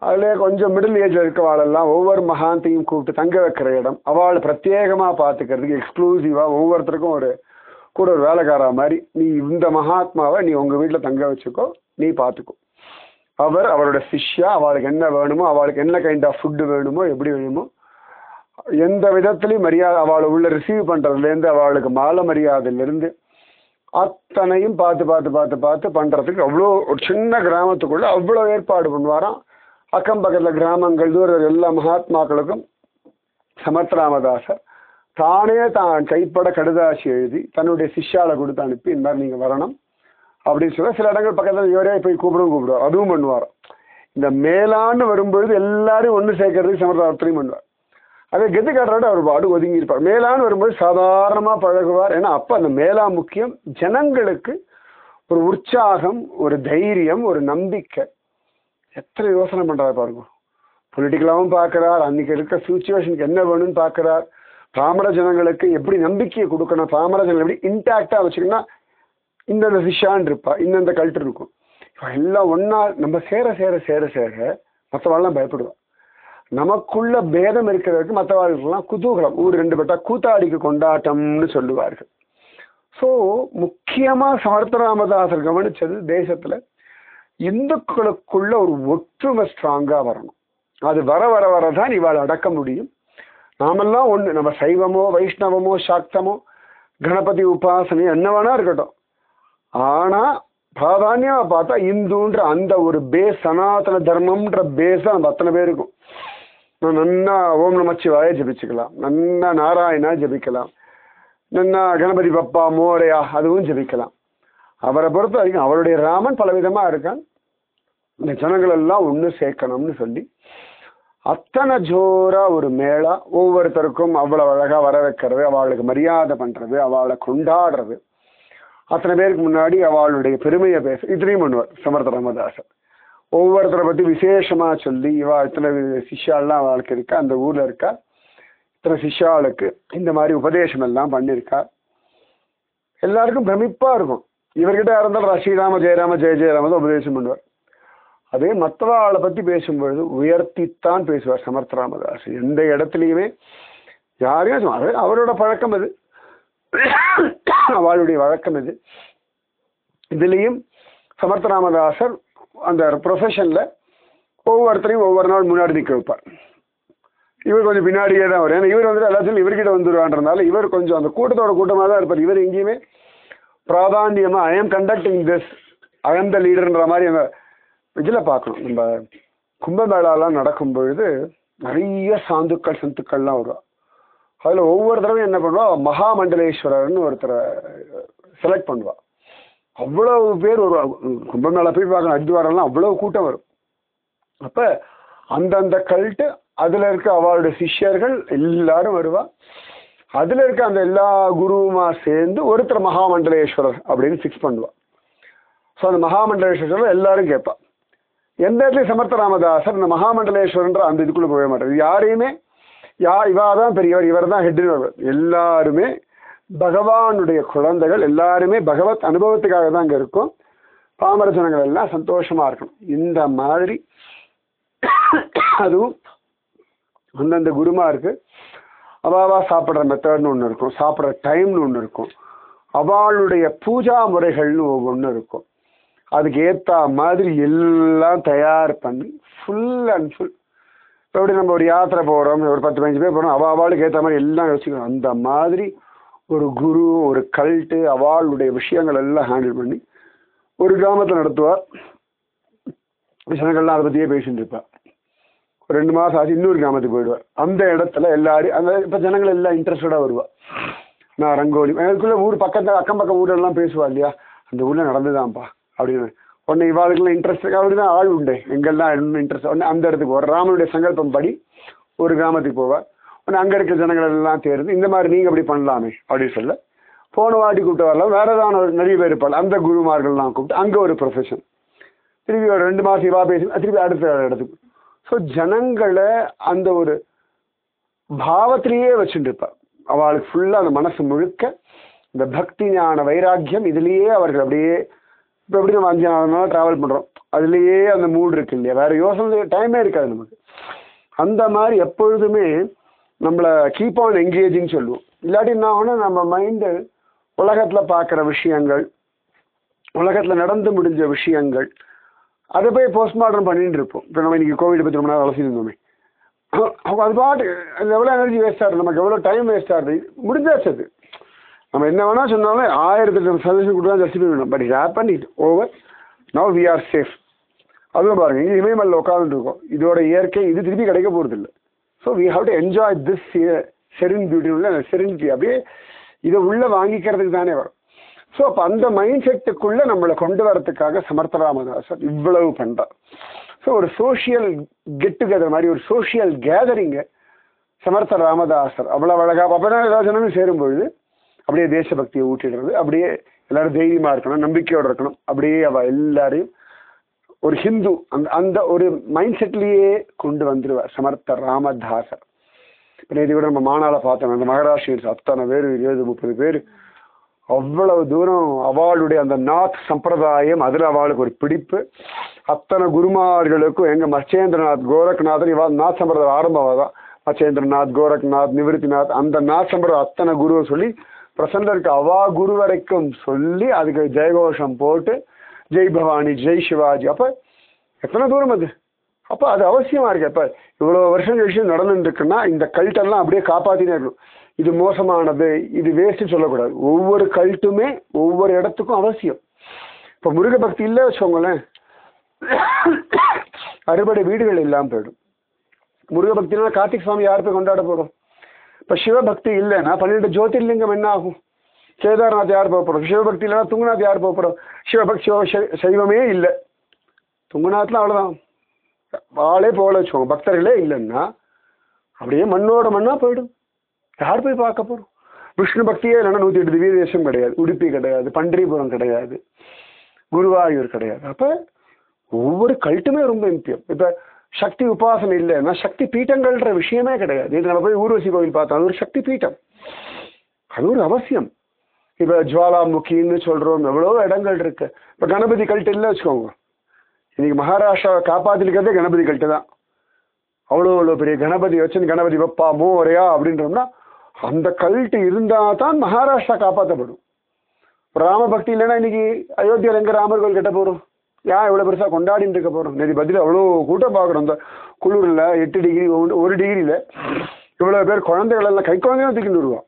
A: அதில் கொஞ்சம் மிடில் ஏஜில் இருக்கவாளெல்லாம் ஒவ்வொரு மகாந்தையும் கூப்பிட்டு தங்க வைக்கிற இடம் அவளை பிரத்யேகமாக பார்த்துக்கிறதுக்கு எக்ஸ்க்ளூசிவாக ஒவ்வொருத்தருக்கும் ஒரு கூட ஒரு வேலைக்காரா மாதிரி, நீ இந்த மகாத்மாவை நீ உங்கள் வீட்டில் தங்க வச்சுக்கோ, நீ பார்த்துக்கோ. அவரோட சிஷ்யா, அவளுக்கு என்ன வேணுமோ, அவளுக்கு என்ன கைண்ட் ஆஃப் ஃபுட்டு வேணுமோ, எப்படி வேணுமோ, எந்த விதத்துலையும் மரியாதை அவளை உள்ள ரிசீவ் பண்ணுறதுலேருந்து அவளுக்கு மாலை மரியாதையிலேருந்து அத்தனையும் பார்த்து பார்த்து பார்த்து பார்த்து பண்ணுறதுக்கு அவ்வளோ ஒரு சின்ன கிராமத்துக்குள்ளே அவ்வளோ ஏற்பாடு பண்ணுவாராம். அக்கம் பக்கத்தில் கிராமங்கள் தூரம் எல்லா மகாத்மாக்களுக்கும் சமர்த்த ராமதாசர் தானே தான் கைப்பட கடுதாசி எழுதி தன்னுடைய சிஷ்யாவை கொடுத்து அனுப்பி இந்த மாதிரி நீங்கள் வரணும் அப்படின்னு சொல்ல. சில இடங்கள் பக்கத்தில் இவரே போய் கூப்பிடுவார், அதுவும் பண்ணுவார். இந்த மேலான்னு வரும்பொழுது எல்லாரும் ஒன்று சேர்க்கறதுக்கு சமர்த்தாவத்தையும் பண்ணுவார். அதே கெத்து காட்டுறாட்டு அவர் பாடு ஒதுங்கி இருப்பார். மேலான்னு வரும்போது சாதாரணமாக பழகுவார். ஏன்னா அப்போ அந்த மேலா முக்கியம். ஜனங்களுக்கு ஒரு உற்சாகம், ஒரு தைரியம், ஒரு நம்பிக்கை. எத்தனை யோசனை பண்ணுறாரு பாருங்க. பொலிட்டிக்கலாகவும் பார்க்குறார், அன்றைக்கி இருக்க சுச்சுவேஷனுக்கு என்ன வேணும்னு பார்க்குறார். பாமர ஜனங்களுக்கு எப்படி நம்பிக்கையை கொடுக்கணும், பாமர ஜனங்கள் எப்படி இன்டாக்டாக வச்சுக்கணும்னா இந்தந்த சிஷான் இருப்பா, இந்தந்த கல்ட்டு இருக்கும். எல்லாம் ஒன்றா நம்ம சேர சேர சேர சேர மற்றவாள்லாம் பயப்படுவாள். நமக்குள்ள பேதம் இருக்கிறதுக்கு மற்றவாளுக்கெல்லாம் குதூகலம், ஊர் 2 பட்டா கூத்தாடிக்கு கொண்டாட்டம்னு சொல்லுவார்கள். ஸோ முக்கியமாக சமர்த்த ராமதாசர் கவனிச்சது தேசத்தில் இந்துக்களுக்குள்ள ஒரு ஒற்றுமை ஸ்ட்ராங்காக வரணும். அது வர வர வரதான் இவாள் அடக்க முடியும். நாமெல்லாம் ஒன்று, நம்ம சைவமோ வைஷ்ணவமோ சாக்தமோ கணபதி உபாசனை என்ன வேணா இருக்கட்டும், ஆனால் பிராதானியமாக பார்த்தா இந்துன்ற அந்த ஒரு பேஸ், சனாதன தர்மம்ன்ற பேஸ் தான் நம்ம அத்தனை பேருக்கும். நன்னா ஓம் நமச்சிவாய ஜபிச்சுக்கலாம், நன்னா நாராயணா ஜபிக்கலாம், நன்னா கணபதி பப்பா மோரையா அதுவும் ஜபிக்கலாம். அவரை பொறுத்த வரைக்கும் அவருடைய ராமன் பலவிதமாக இருக்கான். இந்த ஜனங்கள் எல்லாம் ஒன்று சேர்க்கணும்னு சொல்லி அத்தனை ஜோரா ஒரு மேளா, ஒவ்வொருத்தருக்கும் அவ்வளோ அழகாக வர வைக்கிறது, அவளுக்கு மரியாதை பண்ணுறது, அவளை கொண்டாடுறது, அத்தனை பேருக்கு முன்னாடி அவளுடைய பெருமையை பேச இத்தனையும் பண்ணுவார் சமர்த்த ராமதாசர். ஒவ்வொருத்தரை பற்றி விசேஷமாக சொல்லி இவா இத்தனை சிஷ்யாலாம் அவளுக்கு இருக்கா, அந்த ஊரில் இருக்கா, இத்தனை சிஷ்யாளுக்கு இந்த மாதிரி உபதேசம் எல்லாம் பண்ணியிருக்கா. எல்லாருக்கும் பிரமிப்பாக இருக்கும். இவர்கிட்ட இருந்தாலும் ஸ்ரீராம ஜெயராம ஜெய ஜெயராம தான் உபதேசம் பண்ணுவார். அதே மற்றவாளை பற்றி பேசும்பொழுது உயர்த்தித்தான் பேசுவார் சமர்த்த ராமதாஸ். எந்த இடத்துலையுமே யாரையும் அவரோட பழக்கம் அது, அவளுடைய வழக்கம் இது. இதுலேயும் சமர்த்த ராமதாசர் அந்த ப்ரொஃபஷனில் ஒவ்வொருத்தரையும் ஒவ்வொரு நாள் முன்னாடி நிற்க வைப்பார். இவர் கொஞ்சம் பின்னாடியே தான் வரும். ஏன்னா இவர் வந்துட்டு எல்லாத்தையும் இவர்கிட்ட வந்துடுவான்றதுனால இவர் கொஞ்சம் அந்த கூட்டத்தோட கூட்டமாக தான் இருப்பார். இவர் எங்கேயுமே பிராதான்யமாக I am conducting this, I am the லீடர்ன்ற மாதிரி அந்த இதில் பார்க்கணும். நம்ம கும்பமேளாலாம் நடக்கும் பொழுது நிறைய சாந்துக்கள் சந்துக்கள்லாம் வருவாள். அதில் ஒவ்வொரு தடவையும் என்ன பண்ணுவாள், மகாமண்டலேஸ்வரர்னு ஒருத்தரை செலக்ட் பண்ணுவாள். அவ்வளவு பேர் வருவாங்க கும்பமேளா போய் பார்க்கணும். ஹரித்வாரெல்லாம் அவ்வளோ கூட்டம் வரும். அப்போ அந்தந்த கல்ட்டு அதில் இருக்க அவளுடைய சிஷ்யர்கள் எல்லாரும் வருவா. அதில் இருக்க அந்த எல்லா குருவுமா சேர்ந்து ஒருத்தர் மகாமண்டலேஸ்வரர் அப்படின்னு ஃபிக்ஸ் பண்ணுவாள். ஸோ அந்த மகாமண்டலேஸ்வரர் எல்லாரும் கேட்பா. எந்த இடத்துலையும் சமர்த்த ராமதாசர் இந்த மகாமண்டலேஸ்வரன்ற அந்த இதுக்குள்ளே போக மாட்டார். யாரையுமே இவா தான் பெரியவர், இவர் தான் ஹெட்டுன்னு, எல்லாருமே பகவானுடைய குழந்தைகள், எல்லாருமே பகவத் அனுபவத்துக்காக தான் அங்கே இருக்கும். பாமர ஜனங்கள் எல்லாம் சந்தோஷமா இருக்கணும். இந்த மாதிரி அதுவும் அந்தந்த குருமாருக்கு அவாவா சாப்பிட்ற மெத்தட்னு ஒன்று இருக்கும், சாப்பிட்ற டைம்னு ஒன்று இருக்கும், அவளுடைய பூஜா முறைகள்னு ஒவ்வொன்று இருக்கும். அதுக்கு ஏற்ற மாதிரி எல்லாம் தயார் பண்ணி ஃபுல் அண்ட் ஃபுல். இப்போ எப்படி நம்ம ஒரு யாத்திரை போகிறோம், ஒரு 10-15 பேர் போகிறோம், அவளுக்கு ஏற்ற மாதிரி எல்லாம் யோசிக்கணும். அந்த மாதிரி ஒரு குரு, ஒரு கல்ட்டு, அவளுடைய விஷயங்கள் எல்லாம் ஹேண்டில் பண்ணி ஒரு கிராமத்தில் நடத்துவார். ஜனங்கள்லாம் அதை பற்றியே பேசிட்டு இருப்பார். ஒரு 2 மாதம் ஆச்சு இன்னொரு கிராமத்துக்கு போயிடுவார். அந்த இடத்துல எல்லாரும் அந்த இப்போ ஜனங்கள் எல்லாம் இன்ட்ரெஸ்டடாக வருவாள். நான் ரங்கோலி அதுக்குள்ளே ஊர் பக்கத்தில் அக்கம் பக்கம் ஊரெல்லாம் பேசுவா இல்லையா, அந்த ஊரில் நடந்துதான்ப்பா அப்படின்னு. உடனே இவாளுக்குலாம் இன்ட்ரெஸ்ட் இருக்கு, அப்படி தான் ஆள் உண்டு எங்கெல்லாம் இன்ட்ரெஸ்ட். உடனே அந்த இடத்துக்கு போவார். ராமனுடைய சங்கல்பம் படி ஒரு கிராமத்துக்கு போவார். உடனே அங்கே இருக்கிற ஜனங்கள் எல்லாம் தேர்ந்து இந்த மாதிரி நீங்கள் அப்படி பண்ணலாமே அப்படின்னு சொல்ல போன வாட்டி கூப்பிட்டு வரலாம். வேற ஏதாவது ஒரு நிறைய பேர் இருப்பாள். அந்த குருமார்கள்லாம் கூப்பிட்டு அங்கே ஒரு ப்ரொஃபஷன். திருப்பி ஒரு 2 மாதம் இவா பேசி திருப்பி அடுத்த இடத்துக்கு. ஸோ ஜனங்களை அந்த ஒரு பாவத்திலேயே வச்சுட்டு இருப்பாள். அவளுக்கு ஃபுல்லாக அந்த மனசு முழுக்க இந்த பக்தி ஞான வைராக்கியம் இதுலேயே அவர்கள் அப்படியே. இப்போ எப்படி நம்ம 5 நாள் ட்ராவல் பண்ணுறோம், அதுலேயே அந்த மூடு இருக்கு இல்லையா, வேறு யோசனை டைமே இருக்காது நமக்கு. அந்த மாதிரி எப்பொழுதுமே நம்மளை கீப் ஆன் என்கேஜிங் சொல்லுவோம். இல்லாட்டி என்ன ஆகும்னா நம்ம மைண்டு உலகத்தில் பார்க்குற விஷயங்கள், உலகத்தில் நடந்து முடிஞ்ச விஷயங்கள், அதை போய் போஸ்ட்மார்ட்டம் பண்ணிட்டு இருப்போம். இப்போ நம்ம இன்னைக்கு கோவிட் பற்றி ரொம்ப நாள் அலசிருந்தோமே, அது பாட்டு எவ்வளோ எனர்ஜி வேஸ்ட் ஆகுது, நமக்கு எவ்வளோ டைம் வேஸ்ட் ஆகுது. முடிஞ்சாச்சு அது. நம்ம என்ன வேணால் சொன்னாலும் 1000 சஜஷன் கொடுத்தா ஜஸ்டிஃபை பண்ணணும். But it happen, it over. Now we are safe. அதுவும் பாருங்கள், இங்கே இமயமலையில் உட்காந்துட்டு இருக்கோம். இதோட இயற்கை இது திருப்பி கிடைக்க போகிறது இல்லை. So we have to enjoy this serene beauty உள்ள அந்த செரினிட்டி. அப்படியே இதை உள்ளே வாங்கிக்கிறதுக்கு தானே வரும். ஸோ அப்போ அந்த மைண்ட் செட்டுக்குள்ளே நம்மளை கொண்டு வரத்துக்காக சமர்த்த ராமதாசர் இவ்வளவு பண்ணுறார். ஸோ ஒரு சோஷியல் கெட் டுகெதர் மாதிரி, ஒரு சோஷியல் கேதரிங்கு சமர்த்த ராமதாசர் அவ்வளோ அழகாக. அப்போ தான் எல்லா ஜனமும் சேரும்பொழுது அப்படியே தேசபக்தியை ஊட்டிடுறது, அப்படியே எல்லாரும் தைரியமாக இருக்கணும், நம்பிக்கையோடு இருக்கணும். அப்படியே அவள் எல்லாரையும் ஒரு ஹிந்து அந்த அந்த ஒரு மைண்ட் செட்லேயே கொண்டு வந்துடுவார் சமர்த்த ராமதாசர். இப்போ நேற்று கூட நம்ம மாநாள பார்த்தோம். அந்த மகாராஷ்டிரியன்ஸ் அத்தனை பேர் 20-30 பேர் அவ்வளவு தூரம். அவளுடைய அந்த நாத் சம்பிரதாயம் அதில் அவளுக்கு ஒரு பிடிப்பு. அத்தனை குருமார்களுக்கும் எங்கள் மச்சேந்திரநாத் கோரக்நாதன் இவாள் நாத் சம்பிரதாயம் ஆரம்பமாக தான். மச்சேந்திரநாத், கோரக்நாத், நிவர்த்திநாத், அந்த நாத் சம்பிரதாயம் அத்தனை குருவை சொல்லி பிரசண்டருக்கு அவா குரு வரைக்கும் சொல்லி அதுக்கு ஜெயகோஷம் போட்டு ஜெய் பவானி, ஜெய் சிவாஜி. அப்போ எத்தனை தூரம் அது. அப்போ அது அவசியமாக இருக்கு. இப்போ இவ்வளோ வருஷம் கழிச்சு நடந்துட்டு இருக்குன்னா இந்த கல்ட்டெல்லாம் அப்படியே காப்பாற்றினே இருக்கணும். இது மோசமானது, இது வேஸ்ட்டு சொல்லக்கூடாது. ஒவ்வொரு கல்ட்டுமே ஒவ்வொரு இடத்துக்கும் அவசியம். இப்போ முருக பக்தி இல்லை வச்சுக்கோங்களேன், அறுபடை வீடுகள் இல்லாமல் போயிடும். முருக பக்தினா கார்த்திக் சுவாமி யார் போய் கொண்டாட போகிறோம்? இப்போ சிவபக்தி இல்லைன்னா 12 ஜோதிர்லிங்கம் என்ன ஆகும்? கேதார்நாத் யார் போக போகிறோம்? சிவபக்தி இல்லைன்னா துங்குநாத் யார் போக போகிறோம்? சைவமே இல்லை, துங்குநாத்லாம் அவ்வளோதான், ஆளே போகல வச்சுக்கோங்க. பக்தர்களே இல்லைன்னா அப்படியே மண்ணோட மண்ணாக போயிடும். யார் போய் பார்க்க போகிறோம்? விஷ்ணு பக்தியே இல்லைன்னா 108 திவ்ய தேசம் கிடையாது, உடுப்பி கிடையாது, பன்றிபுரம் கிடையாது, குருவாயூர் கிடையாது. அப்போ ஒவ்வொரு கல்ட்டுமே ரொம்ப முக்கியம். இப்போ சக்தி உபாசனை இல்லைன்னா சக்தி பீட்டங்கள்ன்ற விஷயமே கிடையாது. இது நம்ம போய் ஊர்வசி கோவில் பார்த்தோம், அது ஒரு சக்தி பீட்டம், அது ஒரு அவசியம். இப்போ ஜுவாலாமுகின்னு சொல்கிறோம், எவ்வளோ இடங்கள் இருக்கு. இப்போ கணபதி கல்ட்டு இல்லை வச்சுக்கோங்க, இன்னைக்கு மகாராஷ்டிராவை காப்பாத்திருக்கிறதே கணபதி கல்ட்டு தான். அவ்வளோ பெரிய கணபதி வச்சு கணபதி வப்பா மோரையா அப்படின்றோம்னா அந்த கல்ட்டு இருந்தால் தான் மகாராஷ்டிரா காப்பாற்றப்படும். ராமபக்தி இல்லைன்னா இன்னைக்கு அயோத்தியாவில் எங்கே ராமர் கோயில் கட்ட போகிறோம்? ஏன் இவ்வளோ பெருசாக கொண்டாடிட்டு இருக்க போகிறோம்? நேற்று பதில் அவ்வளோ கூட்டம் பார்க்குறோம். அந்த குளிரில் 8 டிகிரி 1 டிகிரியில் இவ்வளோ பேர் குழந்தைகள் எல்லாம் கை குழந்தையும் தூக்கிட்டு வருவான்.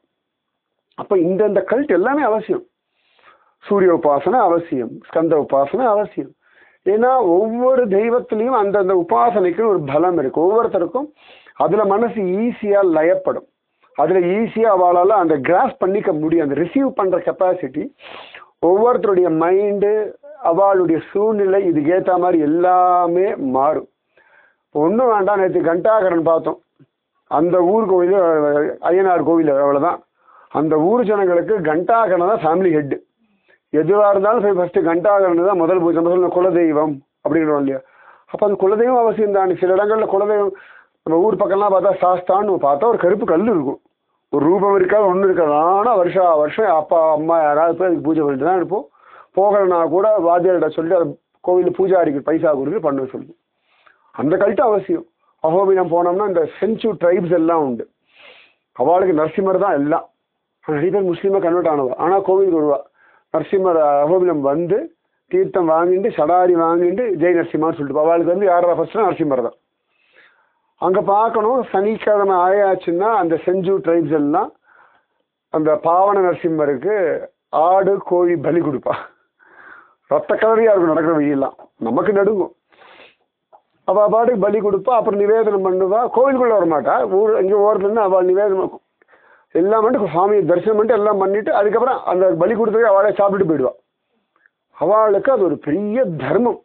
A: அப்போ இந்த கல்ட் எல்லாமே அவசியம். சூரிய உபாசனை அவசியம், ஸ்கந்த உபாசனை அவசியம். ஏன்னா ஒவ்வொரு தெய்வத்திலையும் அந்தந்த உபாசனைக்கு ஒரு பலம் இருக்கு. ஒவ்வொருத்தருக்கும் அதில் மனசு ஈஸியாக லயப்படும். அதில் ஈஸியாக அவளால் அந்த கிராஸ் பண்ணிக்க முடியும். அந்த ரிசீவ் பண்ணுற கெப்பாசிட்டி ஒவ்வொருத்தருடைய மைண்டு, அவளுடைய சூழ்நிலை, இதுக்கு ஏற்ற மாதிரி எல்லாமே மாறும். ஒன்றும் வேண்டாம், நேற்று கண்டாகரன் பார்த்தோம். அந்த ஊர் கோவில், ஐயனார் கோவில், அவ்வளோதான். அந்த ஊர் ஜனங்களுக்கு கண்டாகரன் தான் ஃபேமிலி ஹெட்டு. எதுவாக இருந்தாலும் சரி ஃபஸ்ட்டு கண்டாகரன் தான் முதல் பூஜை. நம்ம சொல்ல குலதெய்வம் அப்படிங்கிறோம் இல்லையா? அப்போ அந்த குலதெய்வம் அவசியம் தான். சில இடங்களில் குலதெய்வம் நம்ம ஊர் பக்கம்லாம் பார்த்தா சாஸ்தான்னு பார்த்தா ஒரு கருப்பு கல் இருக்கும். ஒரு ரூபம் இருக்காது, ஒன்றும் இருக்காது. ஆனால் வருஷம் அப்பா அம்மா யாராவது போய் அதுக்கு பூஜை பண்ணிட்டு தான் இருப்போம். போகலைன்னா கூட வாத்தியார்கிட்ட சொல்லிட்டு அதை கோவிலில் பூஜாரிக்கு பைசா கொடுத்து பண்ண சொல்லுவோம். அந்த கல்ட்டு அவசியம். அஹோபிலம் போனோம்னா இந்த செஞ்சு ட்ரைப்ஸ் எல்லாம் உண்டு. அவளுக்கு நரசிம்மர் தான் எல்லாம். நிறைய பேர் முஸ்லீமாக கன்வெர்ட் ஆனவா, ஆனால் கோவிலுக்கு வருவா. நரசிம்மர் அஹோபிலம் வந்து தீர்த்தம் வாங்கிட்டு சடாரி வாங்கிட்டு ஜெய் நரசிம்மான்னு சொல்லிட்டு அவளுக்கு வந்து யாரா ஃபர்ஸ்ட்னா நரசிம்மர் தான். அங்கே பார்க்கணும். சனிக்கிழமை ஆயாச்சுன்னா அந்த செஞ்சு ட்ரைப்ஸ் எல்லாம் அந்த பாவன நரசிம்மருக்கு ஆடு கோழி பலி கொடுப்பா. ரத்த கலரியாக இருக்கும் நடக்கிற வெயிலாம், நமக்கு நடுங்கும். அவள் பாட்டுக்கு பலி கொடுப்பா. அப்புறம் நிவேதனம் பண்ணுவா. கோவிலுக்குள்ளே வரமாட்டா, ஊர் இங்கே ஓரத்துலேருந்து அவள் நிவேதனம் எல்லாம் பண்ணிட்டு சுவாமியை தரிசனம் பண்ணிட்டு எல்லாம் பண்ணிட்டு அதுக்கப்புறம் அந்த பலி கொடுத்ததை அவளை சாப்பிட்டுட்டு போயிடுவாள். அவளுக்கு அது ஒரு பெரிய தர்மம்.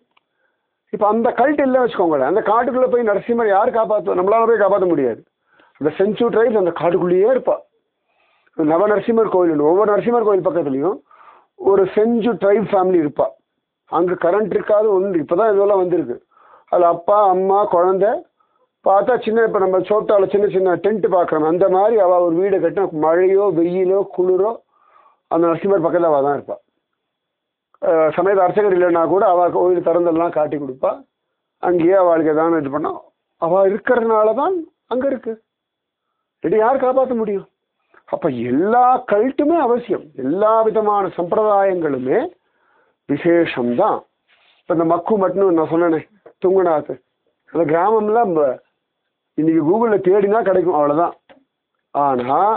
A: இப்போ அந்த கல்ட்டு இல்லை வச்சுக்கோங்களேன். அந்த காட்டுக்குள்ளே போய் நரசிம்மர் யார் காப்பாற்றுவோம்? நம்மளால போய் காப்பாற்ற முடியாது. அந்த செஞ்சு ட்ரைப்ஸ் அந்த காட்டுக்குள்ளேயே இருப்பாள். நவ நரசிம்மர் கோயில், ஒவ்வொரு நரசிம்மர் கோயில் பக்கத்துலையும் ஒரு செஞ்சு ட்ரைப் ஃபேமிலி இருப்பாள். அங்கே கரண்ட் இருக்காது, ஒன்று இப்போ தான் இதெல்லாம் வந்திருக்கு. அதில் அப்பா அம்மா குழந்தை பார்த்தா சின்ன, இப்போ நம்ம சோட்டாவில் சின்ன சின்ன டென்ட்டு பார்க்குறோம், அந்த மாதிரி அவள் ஒரு வீடு கட்டின மழையோ வெயிலோ குளிரோ அந்த நரசிம்மர் பக்கத்தில் அவள் தான் இருப்பாள். சமயத்து அர்ச்சகர் இல்லைன்னா கூட அவள் கோயில் திறந்தெல்லாம் காட்டி கொடுப்பா. அங்கேயே அவளுக்கு எதாவது இது பண்ணா அவள் இருக்கிறதுனால தான் அங்கே இருக்கு. இது யார் காப்பாற்ற முடியும்? அப்போ எல்லா கல்ட்டுமே அவசியம். எல்லா விதமான சம்பிரதாயங்களுமே விசேஷம்தான். இப்போ இந்த மக்கு மட்டும் நான் சொன்னேனே, துங்குநாத், அந்த கிராமம்லாம் இன்னைக்கு கூகுளில் தேடினா கிடைக்கும், அவ்வளோதான். ஆனால்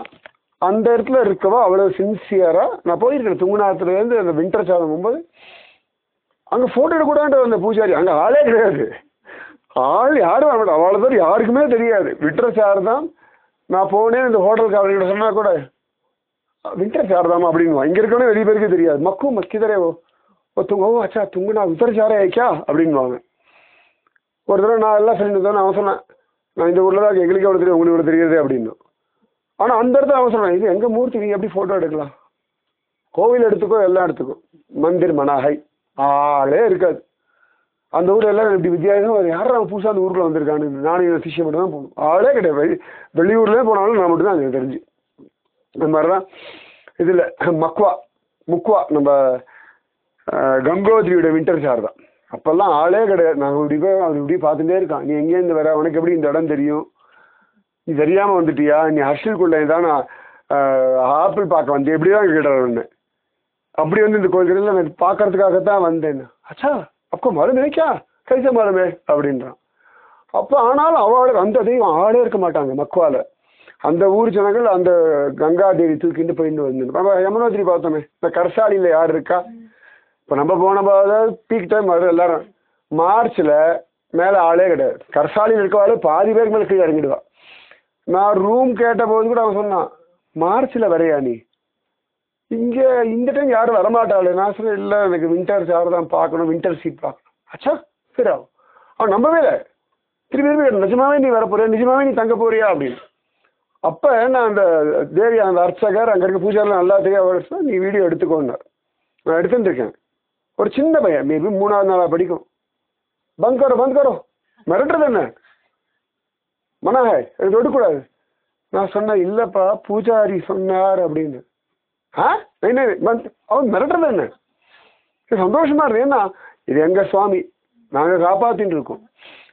A: அந்த இடத்துல இருக்கவோ அவ்வளோ சின்சியராக நான் போயிருக்கேன். துங்குநாத்துலேருந்து அந்த வின்டர் சாதம் போகும்போது அங்கே ஃபோட்டோ எடுக்கூடான்ற அந்த பூஜாரி அங்கே ஆளே கிடையாது. ஆள் யாரும் வர மாட்டோம். அவ்வளோ பேர் யாருக்குமே தெரியாது. வின்டர் சார் தான். நான் போனேன் இந்த ஹோட்டலுக்கு அவர்கிட்ட சொன்னால் கூட வின்டர் சார் தாமா அப்படின்வா. இங்கே இருக்கவனே வெளிய பேருக்கு தெரியாது. மக்கும் மக்கிதரேவோ துங்க, ஓ அச்சா துங்குனா வின்டர் சாரே ஆயிக்கா அப்படின்வாங்க. ஒரு தடவை நான் எல்லாம் சொல்லிட்டு அவன் சொன்னேன், நான் இந்த ஊரில் தான் எங்களுக்கு எவ்வளோ தெரியும், உங்களுக்கு தெரியாது அப்படின்னு. ஆனால் அந்த இடத்துல அவன் சொன்னான், இது எங்கள் மூர்த்தி, நீங்கள் எப்படி ஃபோட்டோ எடுக்கலாம்? கோவில் எடுத்துக்கோ, எல்லாம் எடுத்துக்கோ, மந்திர் மனாகை ஆளே இருக்காது. அந்த ஊரில் எல்லாம் இப்படி வித்தியாசம் யாரும் அவன் புதுசாக அந்த ஊருக்குள்ள வந்திருக்கான்னு. நானும் சிஷியம் மட்டும் தான் போகணும், ஆளே கிடையாது. வெளியூர்லேயே போனாலும் நான் மட்டும் தான் எனக்கு தெரிஞ்சு. இந்த மாதிரி தான் இதில் முக்வா நம்ம கங்கோத்ரியோட வின்டர் சார் தான். அப்போல்லாம் ஆளே கிடையாது. நாங்கள் இப்படி போய் அவர் இப்படி பார்த்துட்டே இருக்கான், நீ எங்கேருந்து வர, உனக்கு எப்படி இந்த இடம் தெரியும், நீ தெரியாமல் வந்துட்டியா, நீ ஹர்ஷில்குள்ளே தான் நான் ஆப்பிள் பார்க்க வந்தேன், எப்படி தான் கேட்டார் ஒன்று. அப்படி வந்து இந்த கோயில்களில் நான் பார்க்கறதுக்காகத்தான் வந்தேன். அச்சா அப்போ மரமே கா கைச மரமே அப்படின்றான். அப்போ ஆனாலும் அவளுக்கு அந்த தெய்வம் ஆளே இருக்க மாட்டாங்க மக்குவால. அந்த ஊர் ஜனங்கள் அந்த கங்காதேவி தூக்கிட்டு போயிட்டு வந்து நம்ம யமுனோத்ரி பார்த்தோமே, இந்த கர்சாலியில் யார் இருக்கா? இப்போ நம்ம போன போது பீக் டைம் வரும் எல்லாரும். மார்ச்சில் மேலே ஆளே கிடையாது. கர்சாலியில் இருக்கவாள் பாதி பேருக்கு மேலே கீழே இறங்கிடுவா. நான் ரூம் கேட்ட போது கூட அவன் சொன்னான், மார்ச்சில் வரையா நீ, இங்கே இந்த டைம் யாரும் வரமாட்டாள். நான் சொன்னேன், இல்லை எனக்கு வின்டர் சார் தான் பார்க்கணும், வின்டர் சீட் பார்க்கணும். அச்சா சரி ஆகும். அவன் நம்பவே இல்லை. திருப்பி நிஜமாவே நீ வர போறியா, நிஜமாவே நீ தங்க போறியா அப்படின்னு. அப்போ நான் அந்த தேவி அந்த அர்ச்சகர் அங்கே இருக்க பூஜாரில் நல்லா தெரியும், நீ வீடியோ எடுத்துக்கோன்னார். நான் எடுத்துட்டு இருக்கேன். ஒரு சின்ன பையன் மேபி 3வது நாளாக படிக்கும். பந்த் கரோ மிரட்டுறது என்ன மனாஹே, எனக்கு எடுக்கூடாது. நான் சொன்னேன், இல்லைப்பா பூஜாரி சொன்னார் அப்படின்னு. அவன் மிரட்டுறது என்ன? சந்தோஷமா இருக்கு. ஏன்னா இது எங்க சுவாமி, நாங்கள் காப்பாத்தின்னு இருக்கோம்.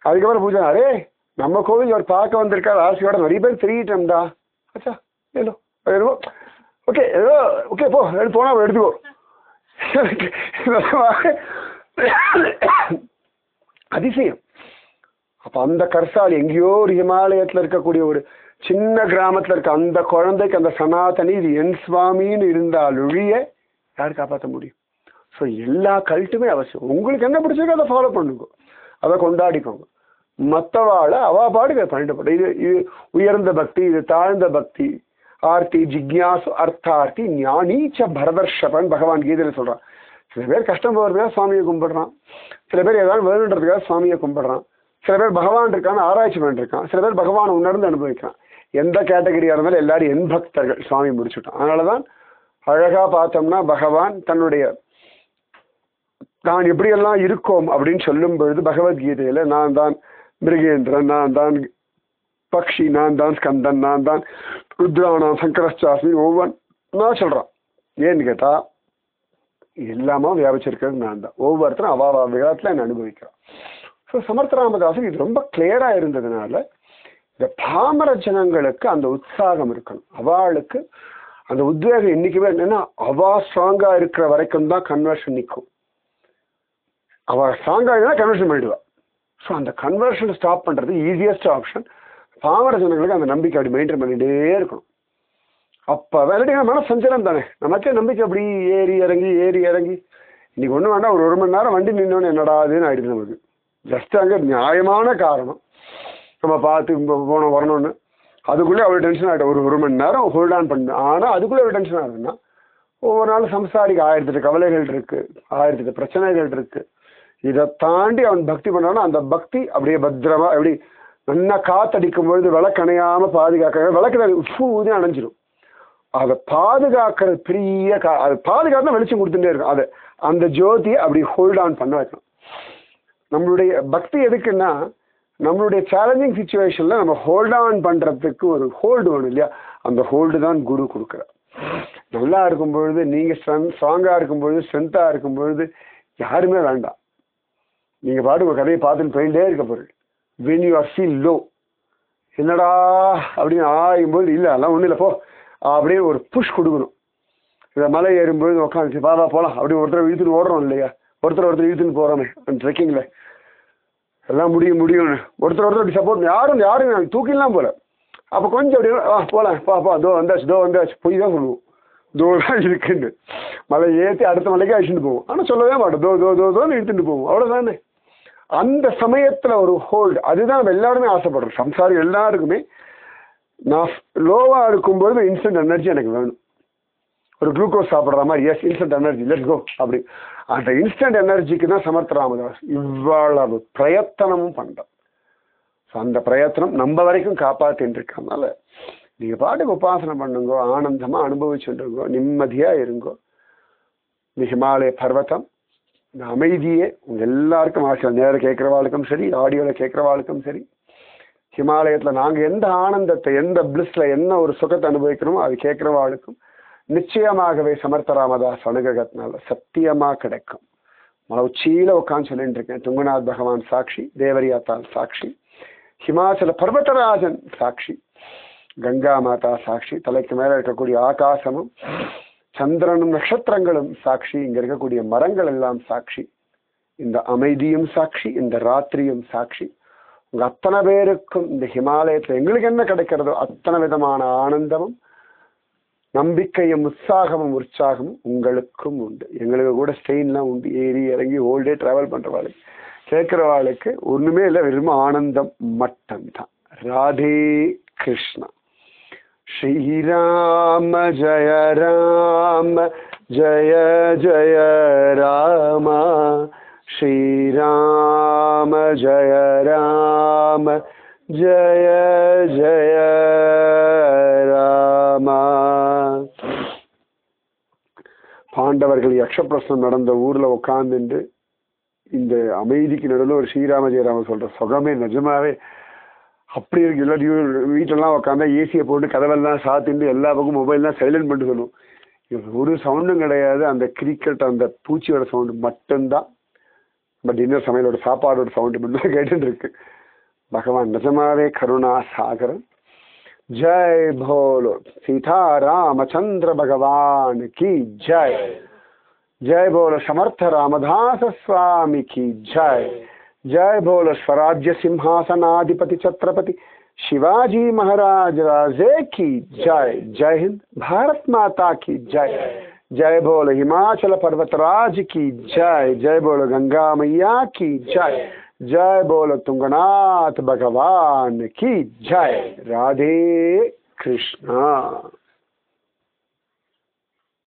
A: அதுக்கப்புறம் பூஜை, அரே நம்ம கோவில் அவர் பார்க்க வந்திருக்காரு ஆசையோட நிறைய பேர் திரியிட்டோம்டா. அச்சா ஏதோ ஏதோ ஓகே ஏதோ ஓகே போ எடுத்து போனா எடுத்துக்கோ. அதிசயம். அப்ப அந்த கர்சால் எங்கேயோ ஒரு ஹிமாலயத்துல இருக்கக்கூடிய ஒரு சின்ன கிராமத்துல இருக்க அந்த குழந்தைக்கு அந்த சனாதனி இது என் சுவாமின்னு இருந்தால் ஒழிய யார் காப்பாற்ற முடியும்? ஸோ எல்லா கல்ட்டுமே அவசியம். உங்களுக்கு என்ன பிடிச்சிருக்கோ அதை ஃபாலோ பண்ணுங்க, அதை கொண்டாடிக்கோங்க. மற்றவாழ அவா பாடுக பண்ணிட்டு இது இது உயர்ந்த பக்தி, இது தாழ்ந்த பக்தி. ஆர்த்தி ஜிக்யாசு அர்த்தார்த்தி ஞானீச்ச பரதர்ஷபன் பகவான் கீதையில சொல்றான். சில பேர் கஷ்டம் போகிறதுக்காக சுவாமியை கும்பிடுறான், சில பேர் ஏதாவது வேணுன்றதுக்காக சுவாமியை கும்பிடுறான், சில பேர் பகவான் இருக்கான்னு ஆராய்ச்சி பண்ணிருக்கான், சில பேர் பகவான் உணர்ந்து அனுபவிக்கிறான். எந்த கேட்டகரியா இருந்தாலும் எல்லாரும் என் பக்தர்கள் சுவாமி முடிச்சுட்டான். அதனாலதான் அழகா பார்த்தோம்னா பகவான் தன்னுடைய நான் எப்படியெல்லாம் இருக்கோம் அப்படின்னு சொல்லும் பொழுது பகவத்கீதையில நான் தான் மிருகேந்திரன், நான் தான் பக்ஷி, நான் தான் ஸ்கந்தன், நான் தான் ருத்ரானாம் சங்கரஸ்டாஸ்மி ஒவ்வொன்றா சொல்றான். ஏன்னு கேட்டா எல்லாமே வியாபிச்சிருக்கிறது நான் தான். ஒவ்வொருத்தரும் அவாவா விதத்துல என்ன அனுபவிக்கிறான். ஸோ சமர்த்த ராமதாசன் இது ரொம்ப கிளியரா இருந்ததுனால இந்த பாமர ஜனங்களுக்கு அந்த உற்சாகம் இருக்கணும். அவளுக்கு அந்த உத்வேகம் என்னைக்குமே என்னன்னா அவா ஸ்ட்ராங்கா இருக்கிற வரைக்கும் தான் கன்வர்ஷன் நிற்கும். அவ ஸ்ட்ராங்கா இருந்தா கன்வர்ஷன் பண்ணிடுவா. ஸோ அந்த கன்வர்ஷன் ஸ்டாப் பண்றது ஈஸியஸ்ட் ஆப்ஷன். பாமர ஜனங்களுக்கு அந்த நம்பிக்கை அப்படி மெயின்டைன் பண்ணிட்டே இருக்கணும். அப்ப வேலைக்கு மன சஞ்சலம் தானே, நமக்கே நம்பிக்கை அப்படி ஏறி இறங்கி இன்னைக்கு ஒண்ணு வேண்டாம் ஒரு மணி நேரம் வண்டி நின்னோன்னு என்னடா அதுன்னு ஆயிடுது நமக்கு. ஜஸ்ட் அங்கே நியாயமான காரணம் நம்ம பார்த்து போனோம் வரணும்னு அதுக்குள்ளே அவ்வளோ டென்ஷன் ஆகிடும். ஒரு மணி நேரம் ஹோல்ட் ஆன் பண்ணு. ஆனால் அதுக்குள்ளே அவ்வளோ டென்ஷன் ஆகுதுன்னா ஒவ்வொரு நாள் சம்சாரிக்கு 1008 கவலைகள் இருக்கு, 1008 பிரச்சனைகள் இருக்கு. இதை தாண்டி அவன் பக்தி பண்ணான்னா அந்த பக்தி அப்படியே பத்திரமா எப்படி நல்லா காத்தடிக்கும் பொழுது விளக்கணையாம பாதுகாக்க, விளக்கு ஊதி அணைஞ்சிடும். அதை பாதுகாக்கிறது பெரிய அது பாதுகாத்து வெளிச்சம் கொடுத்துட்டே இருக்கும். அதை அந்த ஜோதியை அப்படி ஹோல்ட் ஆன் பண்ண வைக்கணும். நம்மளுடைய பக்தி எதுக்குன்னா நம்மளுடைய சேலஞ்சிங் சுச்சுவேஷன்ல நம்ம ஹோல்ட் ஆன் பண்றதுக்கு ஒரு ஹோல்டு வேணும் இல்லையா? அந்த ஹோல்டு தான் குரு கொடுக்குறார். நல்லா இருக்கும் பொழுது நீங்க ஸ்ட்ராங்கா இருக்கும் பொழுது ஸ்ட்ரென்த்தா இருக்கும் பொழுது யாருமே வேண்டாம். நீங்க பாட்டு ஒரு கதையை பார்த்துன்னு போயிட்டே இருக்க பொருள். when you are feel low என்னடா அப்படின்னு ஆகும்போது இல்லை அதெல்லாம் ஒன்றும் இல்லை போ அப்படியே ஒரு புஷ் கொடுக்கணும். இதை மலை ஏறும்பொழுது உட்காந்துச்சு பாபா போகலாம் அப்படின்னு ஒருத்தர் இழுத்துட்டு ஓடுறோம் இல்லையா? ஒருத்தர் இழுத்துன்னு போகிறோமே ட்ரெக்கிங்கில் எல்லாம் முடியும்னு ஒருத்தர் அப்படி சப்போர்ட் யாரும் தூக்கிலாம் போல. அப்போ கொஞ்சம் அப்படி போகலாம் பாப்பா தோ வந்தாச்சு போய் தான் சொல்லுவோம் தோ தான் இருக்குன்னு. மலை ஏற்றி அடுத்த மலைக்கு அழிச்சுட்டு போவோம். ஆனால் சொல்லவே மாட்டோம் தோன்னு இழுத்துட்டு போவோம். அவ்வளோதானே. அந்த சமயத்துல ஒரு ஹோல்டு அதுதான் நம்ம எல்லாருமே ஆசைப்படுறோம். சம்சாரி எல்லாருக்குமே நான் லோவா இருக்கும்போது இன்ஸ்டன்ட் எனர்ஜி எனக்கு வேணும். ஒரு குளுக்கோஸ் சாப்பிட்ற மாதிரி as instant energy let's go அப்படி. அந்த இன்ஸ்டன்ட் எனர்ஜிக்கு தான் சமர்த்த ராமதாஸ் இவ்வளவு பிரயத்தனமும் பண்றோம். அந்த பிரயத்தனம் நம்ம வரைக்கும் காப்பாத்தின்னு இருக்கனால நீங்க பாட்டுக்கு உபாசனை பண்ணுங்கோ, ஆனந்தமா அனுபவிச்சுருங்கோ, நிம்மதியா இருங்கோ. இந்த ஹிமாலய பர்வதம் இந்த அமைதியே உங்க எல்லாருக்கும் ஆசை. நேரம் கேட்கிறவாளுக்கும் சரி, ஆடியோல கேட்கிறவாளுக்கும் சரி, ஹிமாலயத்துல நாங்க எந்த ஆனந்தத்தை எந்த பிளிஸ்ல என்ன ஒரு சுகத்தை அனுபவிக்கிறோமோ அது கேட்கிறவாளுக்கும் நிச்சயமாகவே சமர்த்த ராமதாஸ் அனுகிரகத்தினால சத்தியமா கிடைக்கும். மலை உச்சியில உட்காந்து சொல்லிட்டு இருக்கேன். துங்கநாத் பகவான் சாட்சி, தேவரியாத்தால் சாட்சி, ஹிமாச்சல பர்வதராஜன் சாட்சி, கங்கா மாதா சாட்சி, தலைக்கு மேல இருக்கக்கூடிய ஆகாசமும் சந்திரனும் நட்சத்திரங்களும் சாட்சி, இங்க இருக்கக்கூடிய மரங்கள் எல்லாம் சாட்சி, இந்த அமைதியும் சாட்சி, இந்த ராத்திரியும் சாட்சி. உங்க அத்தனை பேருக்கும் இந்த ஹிமாலயத்துல எங்களுக்கு என்ன கிடைக்கிறதோ அத்தனை விதமான ஆனந்தமும் நம்பிக்கையும் உற்சாகமும் உங்களுக்கும் உண்டு. எங்களுக்கு கூட ஸ்ட்ரெயின்லாம் உண்டு. ஏறி இறங்கி ஹோல் டே டிராவல் பண்றவாளுக்கு கேட்கிறவாளுக்கு ஒண்ணுமே இல்லை, வெறும் ஆனந்தம் மட்டும்தான். ராதே கிருஷ்ணா. ஸ்ரீராம ஜய ராம ஜய ஜய ராம, ஸ்ரீராம ஜய ராம ஜய ஜய ராம. பாண்டவர்கள் யக்ஷபிரசனம் நடந்த ஊர்ல உட்கார்ந்துட்டு இந்த அமைதிக்கு நடுவில் ஒரு ஸ்ரீராம ஜெயராம சொல்ற சுகமே நிஜமாவே அப்படி இருக்கு. எல்லாத்தையும் வீட்டெல்லாம் உட்காந்தா ஏசியை போட்டு கதவெல்லாம் சாத்திட்டு எல்லா பக்கம் மொபைல்லாம் சைலண்ட் பண்ணிட்டு சொல்லுவோம். ஒரு சவுண்டும் கிடையாது. அந்த கிரிக்கெட் அந்த பூச்சியோட சவுண்டு மட்டும்தான். நம்ம டின்னர் சமையலோட சாப்பாடோட சவுண்டு முன்னாடி கேட்டுட்டு இருக்கு. பகவான் நிஜமாவே கருணா சாகரம். ஜெய் போலோ சீதா ராமச்சந்திர பகவான் की जय. जय बोलो समर्थ रामदास स्वामी की जय. जय बोलो स्वराज्य सिंहासनाधिपति छत्रपति शिवाजी महाराज राजे की जय. जय हिंद. भारत माता की जय. जय बोलो हिमाचल पर्वतराज की जय. जय बोलो गंगा मैया की जय. जय बोलो तुंगनाथ भगवान की जय. राधे कृष्णा.